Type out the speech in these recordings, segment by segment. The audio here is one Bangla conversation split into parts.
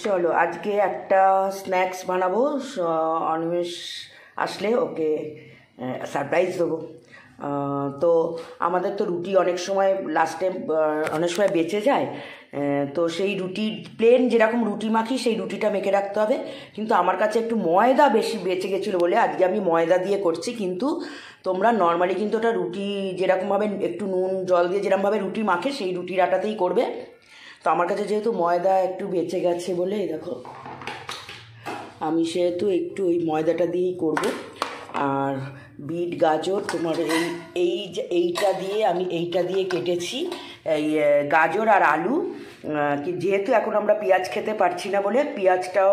চলো আজকে একটা স্ন্যাক্স বানাবো। অনিমেষ আসলে ওকে সারপ্রাইজ দেবো। তো আমাদের তো রুটি অনেক সময় লাস্টে অনেক সময় বেঁচে যায়। তো সেই রুটি প্লেন যেরকম রুটি মাখি সেই রুটিটা মেখে রাখতে হবে। কিন্তু আমার কাছে একটু ময়দা বেশি বেঁচে গেছিলো বলে আজকে আমি ময়দা দিয়ে করছি। কিন্তু তোমরা নর্মালি কিন্তু ওটা রুটি যেরকমভাবে একটু নুন জল দিয়ে যেরকমভাবে রুটি মাখে সেই রুটির আটাতেই করবে। তো আমার কাছে যেহেতু ময়দা একটু বেঁচে গেছে বলে দেখো আমি সেহেতু একটু ওই ময়দাটা দিয়েই করব। আর বিট গাজর তোমার এইটা দিয়ে আমি এইটা দিয়ে কেটেছি এই গাজর আর আলু। যেহেতু এখন আমরা পেঁয়াজ খেতে পারছি না বলে পেঁয়াজটাও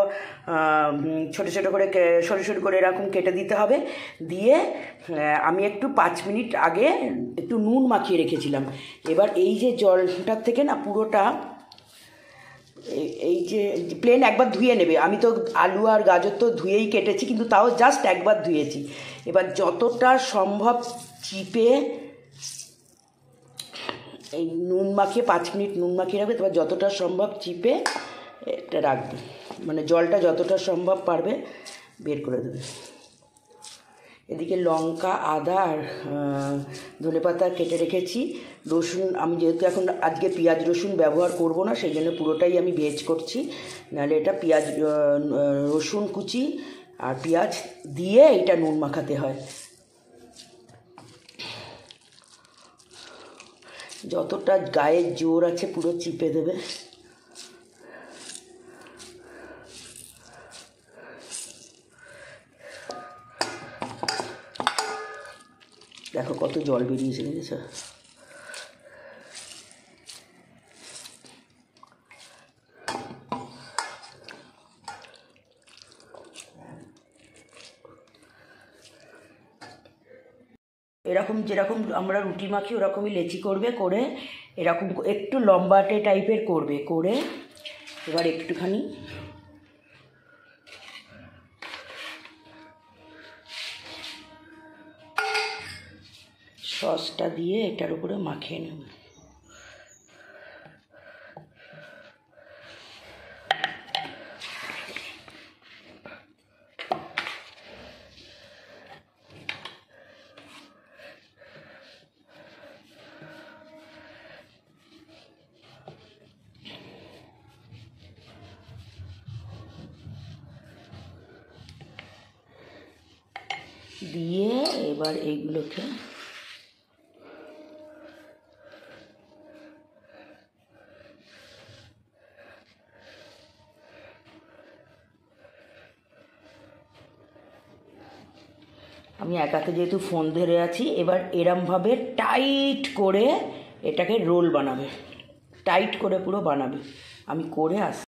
ছোটো ছোটো করে সরু সরু করে এরকম কেটে দিতে হবে। দিয়ে আমি একটু 5 মিনিট আগে একটু নুন মাখিয়ে রেখেছিলাম। এবার এই যে জলটার থেকে না পুরোটা এই যে প্লেন একবার ধুয়ে নেবে। আমি তো আলু আর গাজর তো ধুয়েই কেটেছি, কিন্তু তাও জাস্ট একবার ধুয়েছি। এবার যতটা সম্ভব চিপে এই নুন মাখিয়ে 5 মিনিট নুন মাখিয়ে রাখবে। তারপর যতটা সম্ভব চিপে এটা রাখবে, মানে জলটা যতটা সম্ভব পারবে বের করে দেবে। এদিকে লঙ্কা আদা আর ধনেপাতা কেটে রেখেছি। রসুন আমি যেহেতু এখন আজকে পেঁয়াজ রসুন ব্যবহার করব না, সেই জন্য পুরোটাই আমি ভেজ করছি। নাহলে এটা পেঁয়াজ রসুন কুচি আর পেঁয়াজ দিয়ে এটা নুন মাখাতে হয়। যতটা গায়ের জোর আছে পুরো চিপে দেবে। দেখো কত জল বেরিয়েছে, দেখেছো? এরকম যেরকম আমরা রুটি মাখি ওরকমই লেচি করবে, করে এরকম একটু লম্বাটে টাইপের করবে। করে এবার একটুখানি সসটা দিয়ে এটার উপরে মাখিয়ে নেবে। দিয়ে এবার এইগুলোকে আমি এক হাতে যেহেতু ফোন ধরে আছি, এবার এরমভাবে টাইট করে এটাকে রোল বানাবে, টাইট করে পুরো বানাবে। আমি করে আসি।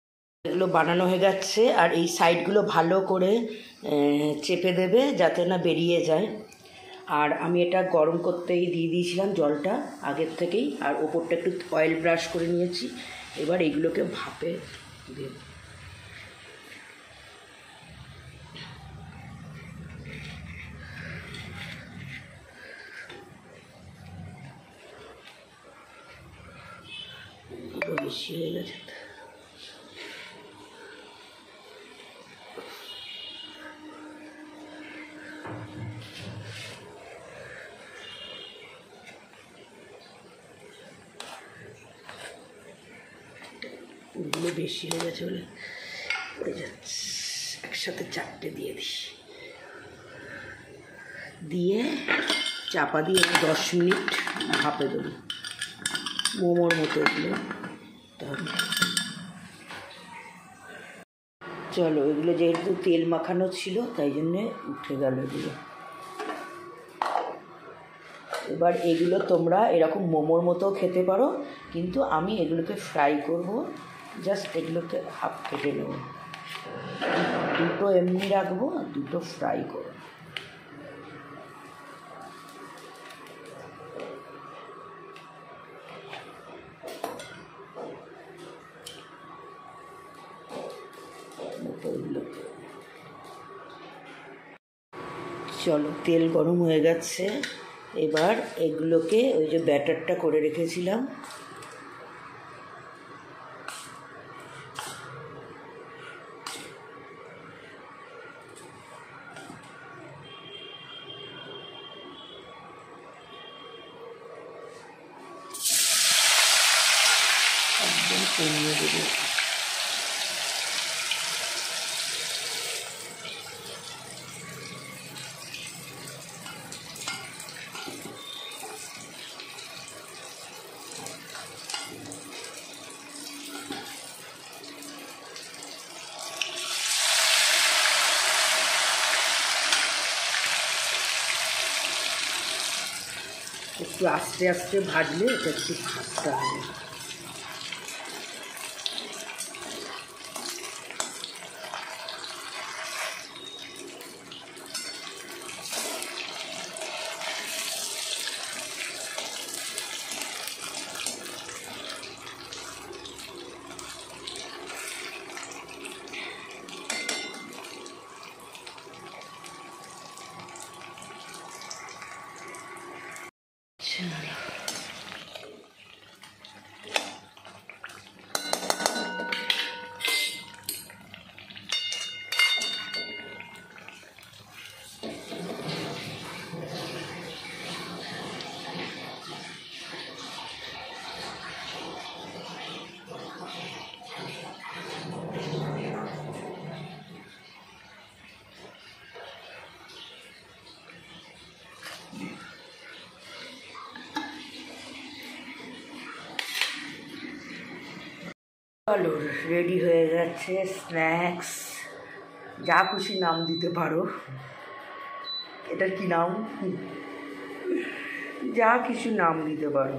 এগুলো বানানো হয়ে যাচ্ছে। আর এই সাইডগুলো ভালো করে চেপে দেবে যাতে না বেরিয়ে যায়। আর আমি এটা গরম করতেই দিয়ে দিয়েছিলাম জলটা আগের থেকেই, আর ওপরটা একটু অয়েল ব্রাশ করে নিয়েছি। এবার এইগুলোকে ভাপে দেব। বেশি হয়ে গেছে। ওগুলো বেশি হয়ে গেছে বলে পড়ে যাচ্ছে। একসাথে 4টে দিয়ে দিই, দিয়ে চাপা দিয়ে 10 মিনিট ভাপে দেবো মোমোর মতো এগুলো। তাহলে চলো, এগুলো যেহেতু তেল মাখানো ছিল তাই জন্যে উঠে গেল এগুলো। এবার এগুলো তোমরা এরকম মোমোর মতো খেতে পারো, কিন্তু আমি এগুলোকে ফ্রাই করব। জাস্ট এগুলোকে হাফ কেটে নেব, দুটো এমনি রাখবো আর দুটো ফ্রাই করব। চলো, তেল গরম হয়ে গেছে। এবার এগুলোকে ওই যে ব্যাটারটা করে রেখেছিলাম কমিয়ে দেবো। একটু আস্তে আস্তে ভাজলে এটা একটু খাস্তা হবে। চলো রেডি হয়ে যাচ্ছে স্ন্যাক্স, যা খুশি নাম দিতে পারো। এটার কি নাম, যা কিছু নাম দিতে পারো।